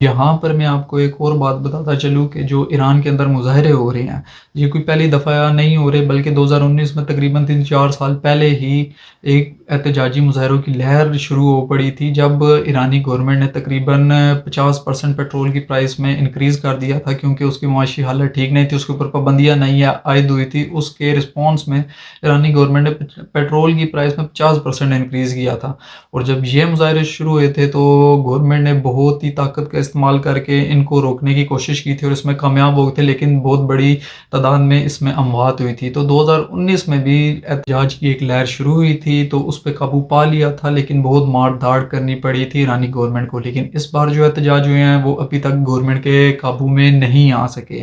یہاں پر میں آپ کو ایک اور بات بتاتا چلوں کہ جو ایران کے اندر مظاہرے ہو رہے ہیں یہ کوئی پہلی دفعہ نہیں ہو رہے، بلکہ 2019 میں تقریباً 3-4 سال پہلے ہی ایک احتجاجی مظاہروں کی لہر شروع ہو پڑی تھی، جب ایرانی گورنمنٹ نے تقریباً 50% پیٹرول کی پرائس میں انکریز کر دیا تھا، کیونکہ اس کی معاشی حالت ٹھیک نہیں تھی، اس کے اوپر پابندیاں نہیں عائد ہوئی تھی۔ اس کے رسپانس میں ایرانی گورنمنٹ نے پیٹرول کی پرائس میں 50% انکریز کیا تھا، اور جب یہ مظاہرے شروع ہوئے تھے تو گورنمنٹ نے بہت ہی طاقت کا استعمال کر کے ان کو روکنے کی کوشش کی تھی، اور اس میں کامیاب ہو گئے تھے، لیکن بہت بڑی تعداد میں اس میں اموات ہوئی تھی۔ تو 2019 میں بھی احتجاج کی ایک لہر شروع ہوئی تھی، تو اس پہ قابو پا لیا تھا، لیکن بہت مار دھاڑ کرنی پڑی تھی ایرانی گورنمنٹ کو۔ لیکن اس بار جو احتجاج ہوئے ہیں وہ ابھی تک گورنمنٹ کے قابو میں نہیں آ سکے۔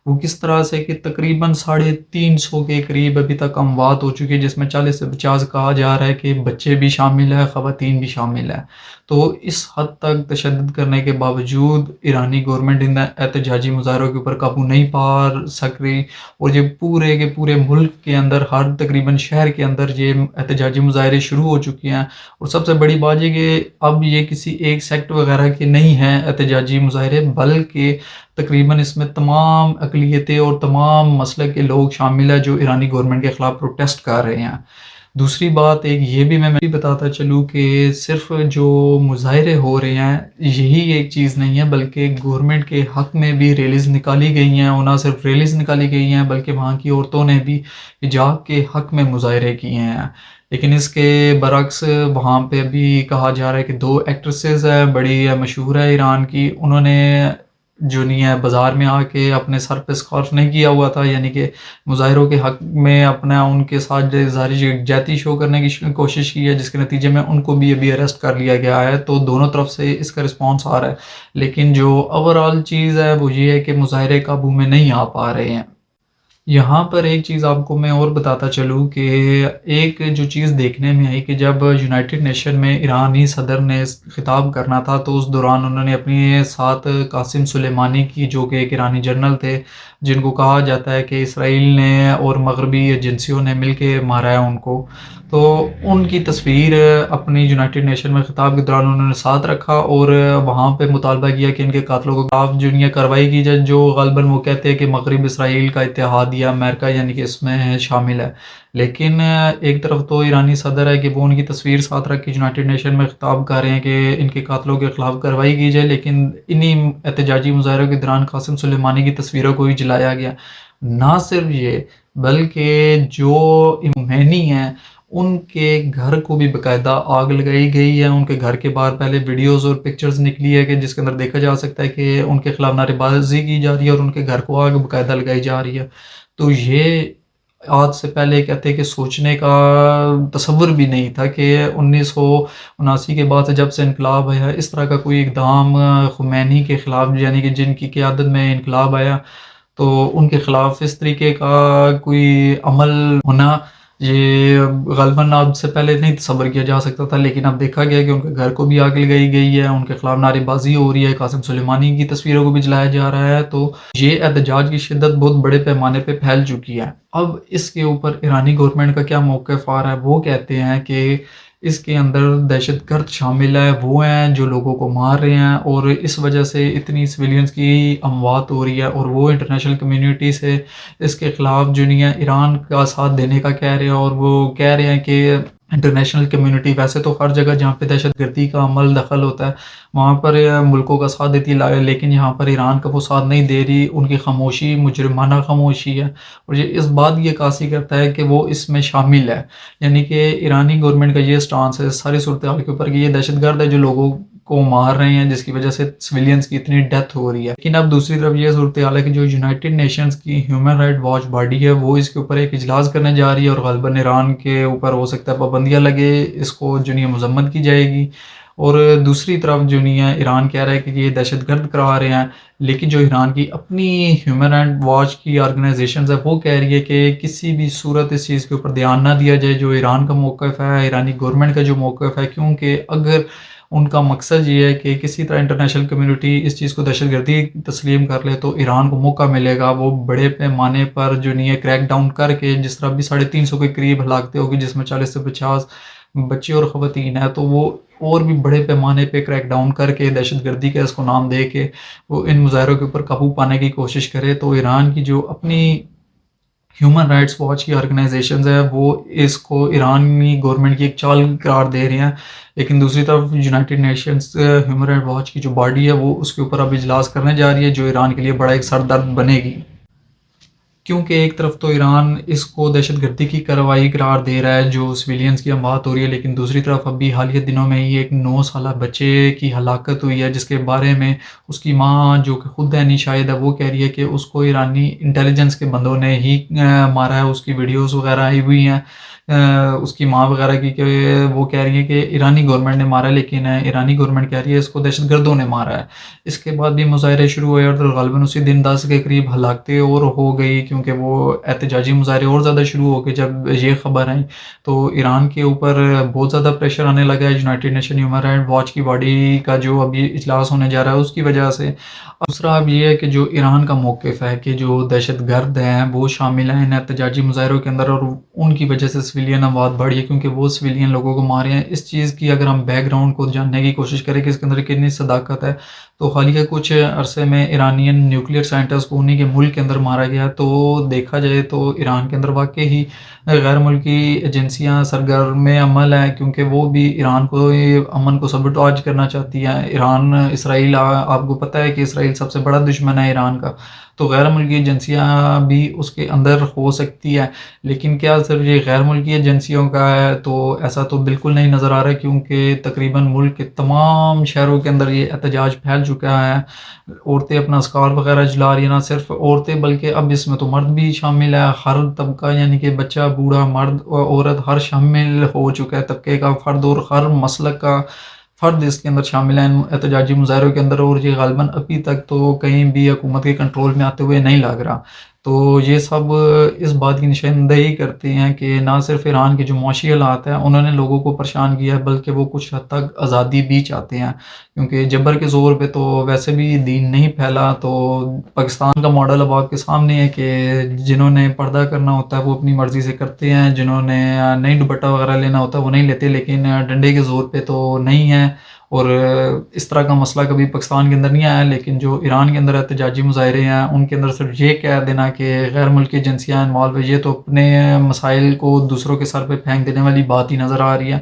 وہ کس طرح سے کہ تقریباً 350 کے قریب ابھی تک اموات ہو چکی ہے، جس میں 40 سے 50 کہا جا رہا ہے کہ بچے بھی شامل ہیں، خواتین بھی شامل ہیں۔ تو اس حد تک تشدد کرنے کے باوجود ایرانی گورنمنٹ ان احتجاجی مظاہروں کے اوپر قابو نہیں پا سک رہی، اور یہ پورے کے پورے ملک کے اندر ہر تقریباً شہر کے اندر یہ احتجاجی مظاہرے شروع ہو چکے ہیں۔ اور سب سے بڑی بات یہ کہ اب یہ کسی ایک سیکٹ وغیرہ کے نہیں ہیں احتجاجی مظاہرے، بلکہ تقریباً اس میں تمام اقلیتیں اور تمام مسلک کے لوگ شامل ہیں جو ایرانی گورنمنٹ کے خلاف پروٹیسٹ کر رہے ہیں۔ دوسری بات ایک یہ بھی میں بتاتا چلوں کہ صرف جو مظاہرے ہو رہے ہیں یہی ایک چیز نہیں ہے، بلکہ گورنمنٹ کے حق میں بھی ریلیز نکالی گئی ہیں، اور نہ صرف ریلیز نکالی گئی ہیں بلکہ وہاں کی عورتوں نے بھی حجاب کے حق میں مظاہرے کیے ہیں۔ لیکن اس کے برعکس وہاں پہ بھی کہا جا رہا ہے کہ 2 ایکٹریسز ہیں، بڑی مشہور ہے ایران کی، انہوں نے جو نہیں ہے بازار میں آ کے اپنے سر پہ اسکارف نہیں کیا ہوا تھا، یعنی کہ مظاہروں کے حق میں اپنا ان کے ساتھ ظاہری یکجہتی شو کرنے کی کوشش کی ہے، جس کے نتیجے میں ان کو بھی ابھی اریسٹ کر لیا گیا ہے۔ تو دونوں طرف سے اس کا رسپانس آ رہا ہے، لیکن جو اوورآل چیز ہے وہ یہ ہے کہ مظاہرے قابو میں نہیں آ پا رہے ہیں۔ یہاں پر ایک چیز آپ کو میں اور بتاتا چلوں کہ ایک جو چیز دیکھنے میں آئی کہ جب یونائٹڈ نیشن میں ایرانی صدر نے خطاب کرنا تھا تو اس دوران انہوں نے اپنے ساتھ قاسم سلیمانی کی، جو کہ ایک ایرانی جنرل تھے، جن کو کہا جاتا ہے کہ اسرائیل نے اور مغربی ایجنسیوں نے مل کے مارا ہے ان کو، تو ان کی تصویر اپنی یونائٹڈ نیشن میں خطاب کے دوران انہوں نے ساتھ رکھا، اور وہاں پہ مطالبہ کیا کہ ان کے قاتلوں کو خلاف جو کارروائی کی جائے، جو غالباً وہ کہتے ہیں کہ مغرب اسرائیل کا اتحادیہ امریکہ یعنی کہ اس میں شامل ہے۔ لیکن ایک طرف تو ایرانی صدر ہے کہ وہ ان کی تصویر ساتھ رکھ کے یونائٹڈ نیشن میں خطاب کر رہے ہیں کہ ان کے قاتلوں کے خلاف کارروائی کی جائے، لیکن انہی احتجاجی مظاہروں کے دوران قاسم سلیمانی کی تصویروں کو بھی جلایا گیا۔ نہ صرف یہ بلکہ جو خمینی ہیں ان کے گھر کو بھی باقاعدہ آگ لگائی گئی ہے، ان کے گھر کے باہر پہلے ویڈیوز اور پکچرز نکلی ہے کہ جس کے اندر دیکھا جا سکتا ہے کہ ان کے خلاف نعرے بازی کی جا رہی ہے اور ان کے گھر کو آگ باقاعدہ لگائی جا رہی ہے۔ تو یہ آج سے پہلے کہتے ہیں کہ سوچنے کا تصور بھی نہیں تھا کہ 1979 کے بعد سے جب سے انقلاب آیا اس طرح کا کوئی اقدام خمینی کے خلاف، یعنی کہ جن کی قیادت میں انقلاب آیا، تو ان کے خلاف اس طریقے کا کوئی عمل ہونا یہ غالباً اب سے پہلے نہیں تصور کیا جا سکتا تھا۔ لیکن اب دیکھا گیا کہ ان کے گھر کو بھی آگ لگائی گئی ہے، ان کے خلاف نعرے بازی ہو رہی ہے، قاسم سلیمانی کی تصویروں کو بھی جلایا جا رہا ہے، تو یہ احتجاج کی شدت بہت بڑے پیمانے پہ پھیل چکی ہے۔ اب اس کے اوپر ایرانی گورنمنٹ کا کیا موقف آ رہا ہے، وہ کہتے ہیں کہ اس کے اندر دہشت گرد شامل ہے، وہ ہیں جو لوگوں کو مار رہے ہیں، اور اس وجہ سے اتنی سویلینز کی اموات ہو رہی ہے، اور وہ انٹرنیشنل کمیونٹی سے اس کے خلاف جو نہیں ہے ایران کا ساتھ دینے کا کہہ رہے ہیں، اور وہ کہہ رہے ہیں کہ انٹرنیشنل کمیونٹی ویسے تو ہر جگہ جہاں پہ دہشت گردی کا عمل دخل ہوتا ہے وہاں پر ملکوں کا ساتھ دیتی ہے، لیکن یہاں پر ایران کا وہ ساتھ نہیں دے رہی، ان کی خاموشی مجرمانہ خاموشی ہے، اور یہ اس بات کی عکاسی کرتا ہے کہ وہ اس میں شامل ہے، یعنی کہ ایرانی گورنمنٹ کا یہ سٹانس ہے ساری صورتحال کے اوپر کہ یہ دہشت گرد ہے جو لوگوں کو مار رہے ہیں، جس کی وجہ سے سویلینز کی اتنی ڈیتھ ہو رہی ہے۔ لیکن اب دوسری طرف یہ صورتحال ہے کہ جو یونائٹڈ نیشنز کی ہیومن رائٹ واچ باڈی ہے وہ اس کے اوپر ایک اجلاس کرنے جا رہی ہے، اور غالباً ایران کے اوپر ہو سکتا ہے پابندیاں لگے، اس کو جو نہیں مذمت کی جائے گی، اور دوسری طرف جو نہیں ہے ایران کہہ رہا ہے کہ یہ دہشت گرد کرا رہے ہیں، لیکن جو ایران کی اپنی ہیومن رائٹ واچ کی آرگنائزیشنز ہے وہ کہہ رہی ہے کہ کسی بھی صورت اس چیز کے اوپر دھیان نہ دیا جائے جو ایران کا موقف ہے، ایرانی گورنمنٹ کا جو موقف ہے، کیونکہ اگر ان کا مقصد یہ ہے کہ کسی طرح انٹرنیشنل کمیونٹی اس چیز کو دہشت گردی تسلیم کر لے تو ایران کو موقع ملے گا، وہ بڑے پیمانے پر جو نہیں ہے کریک ڈاؤن کر کے، جس طرح بھی 350 کے قریب ہلاکتیں ہوگی جس میں 40 سے 50 بچے اور خواتین ہیں، تو وہ اور بھی بڑے پیمانے پہ کریک ڈاؤن کر کے، دہشت گردی کا اس کو نام دے کے وہ ان مظاہروں کے اوپر قابو پانے کی کوشش کرے. تو ایران کی جو اپنی ہیومن رائٹس واچ کی آرگنائزیشنز ہیں وہ اس کو ایرانی گورنمنٹ کی ایک چال قرار دے رہے ہیں، لیکن دوسری طرف United nations human right watch کی جو باڈی ہے وہ اس کے اوپر اب اجلاس کرنے جا رہی ہے، جو ایران کے لیے بڑا ایک سر درد بنے گی. کیونکہ ایک طرف تو ایران اس کو دہشت گردی کی کارروائی قرار دے رہا ہے جو سویلینز کی بات ہو رہی ہے، لیکن دوسری طرف ابھی حالیہ دنوں میں ہی ایک 9 سالہ بچے کی ہلاکت ہوئی ہے، جس کے بارے میں اس کی ماں جو کہ خود دینی شاہد ہے وہ کہہ رہی ہے کہ اس کو ایرانی انٹیلیجنس کے بندوں نے ہی مارا ہے. اس کی ویڈیوز وغیرہ آئی ہوئی ہیں اس کی ماں وغیرہ کی، کہ وہ کہہ رہی ہے کہ ایرانی گورنمنٹ نے مارا ہے، لیکن ایرانی گورنمنٹ کہہ رہی ہے اس کو دہشت گردوں نے مارا ہے. اس کے بعد بھی مظاہرے شروع ہوئے اور غالباً اسی دن 10 کے قریب ہلاکتیں اور ہو گئی، کیونکہ وہ احتجاجی مظاہرے اور زیادہ شروع ہو گئے جب یہ خبر آئی. تو ایران کے اوپر بہت زیادہ پریشر آنے لگا ہے United nation human right watch کی باڈی کا جو ابھی اجلاس ہونے جا رہا ہے اس کی وجہ سے. دوسرا اب یہ ہے کہ جو ایران کا موقف ہے کہ جو دہشت گرد ہیں وہ شامل ہیں ان احتجاجی مظاہروں کے اندر، اور ان کی وجہ سے سویلین اموات بڑھی ہے کیونکہ وہ سویلین لوگوں کو مارے ہیں. اس چیز کی اگر ہم بیک گراؤنڈ کو جاننے کی کوشش کریں کہ اس کے اندر کتنی صداقت ہے، تو حالیہ کچھ عرصے میں ایرانین نیوکلیئر سائنٹسٹ کو انہی کے ملک کے اندر مارا گیا. تو دیکھا جائے تو ایران کے اندر واقع ہی غیر ملکی ایجنسیاں سرگرم عمل ہیں، کیونکہ وہ بھی ایران کو امن کو سبوٹاج کرنا چاہتی ہیں. ایران اسرائیل، آپ کو پتہ ہے کہ اسرائیل سب سے بڑا دشمن ہے ایران کا، تو غیر ملکی ایجنسیاں بھی اس کے اندر ہو سکتی ہیں. لیکن کیا صرف یہ غیر ملکی ایجنسیوں کا ہے؟ تو ایسا تو بالکل نہیں نظر آ رہا ہے، کیونکہ تقریباً ملک کے تمام شہروں کے اندر یہ احتجاج پھیل چکا ہے. عورتیں اپنا اسکارف وغیرہ جلا رہی ہیں، نہ صرف عورتیں بلکہ اب اس میں تو مرد بھی شامل ہے. ہر طبقہ یعنی کہ بچہ، بوڑھا، مرد اور عورت ہر شامل ہو چکا ہے، طبقے کا فرد اور ہر مسلک کا فرد اس کے اندر شامل ہیں ان احتجاجی مظاہروں کے اندر. اور یہ غالباً ابھی تک تو کہیں بھی حکومت کے کنٹرول میں آتے ہوئے نہیں لگ رہا. تو یہ سب اس بات کی نشاندہی کرتے ہیں کہ نہ صرف ایران کے جو معاشی حالات ہیں انہوں نے لوگوں کو پریشان کیا ہے، بلکہ وہ کچھ حد تک آزادی بھی چاہتے ہیں، کیونکہ جبر کے زور پہ تو ویسے بھی دین نہیں پھیلا. تو پاکستان کا ماڈل اب آپ کے سامنے ہے کہ جنہوں نے پردہ کرنا ہوتا ہے وہ اپنی مرضی سے کرتے ہیں، جنہوں نے نہیں دوپٹہ وغیرہ لینا ہوتا ہے وہ نہیں لیتے، لیکن ڈنڈے کے زور پہ تو نہیں ہے. اور اس طرح کا مسئلہ کبھی پاکستان کے اندر نہیں آیا، لیکن جو ایران کے اندر احتجاجی مظاہرے ہیں ان کے اندر صرف یہ کہہ دینا کہ غیر ملکی ایجنسیاں انوالو ہے، یہ تو اپنے مسائل کو دوسروں کے سر پہ پھینک دینے والی بات ہی نظر آ رہی ہے.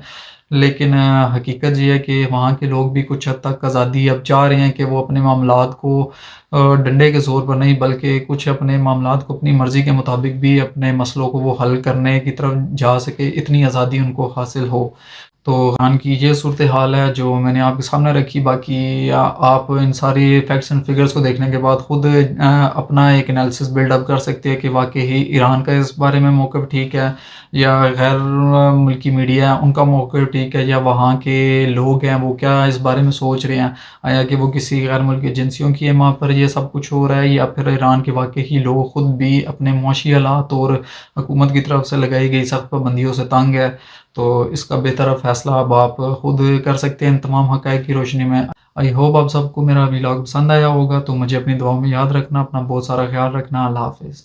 لیکن حقیقت یہ ہے کہ وہاں کے لوگ بھی کچھ حد تک آزادی اب چاہ رہے ہیں کہ وہ اپنے معاملات کو ڈنڈے کے زور پر نہیں بلکہ کچھ اپنے معاملات کو اپنی مرضی کے مطابق بھی اپنے مسئلوں کو وہ حل کرنے کی طرف جا سکے، اتنی آزادی ان کو حاصل ہو. تو ایران کی یہ صورتحال ہے جو میں نے آپ کے سامنے رکھی. باقی آپ ان ساری فیکٹس اینڈ فگرز کو دیکھنے کے بعد خود اپنا ایک انالیسس بلڈ اپ کر سکتے ہیں کہ واقعی ایران کا اس بارے میں موقف ٹھیک ہے، یا غیر ملکی میڈیا ہے ان کا موقف ٹھیک ہے، یا وہاں کے لوگ ہیں وہ کیا اس بارے میں سوچ رہے ہیں. آیا کہ وہ کسی غیر ملکی ایجنسیوں کی حمایت پر یہ سب کچھ ہو رہا ہے، یا پھر ایران کے واقعی لوگ خود بھی اپنے معاشی حالات اور حکومت کی طرف سے لگائی گئی سخت پابندیوں سے تنگ ہے. تو اس کا بہتر فیصلہ اب آپ خود کر سکتے ہیں ان تمام حقائق کی روشنی میں. آئی ہوپ آپ سب کو میرا ولاگ پسند آیا ہوگا، تو مجھے اپنی دعاؤں میں یاد رکھنا، اپنا بہت سارا خیال رکھنا. اللہ حافظ.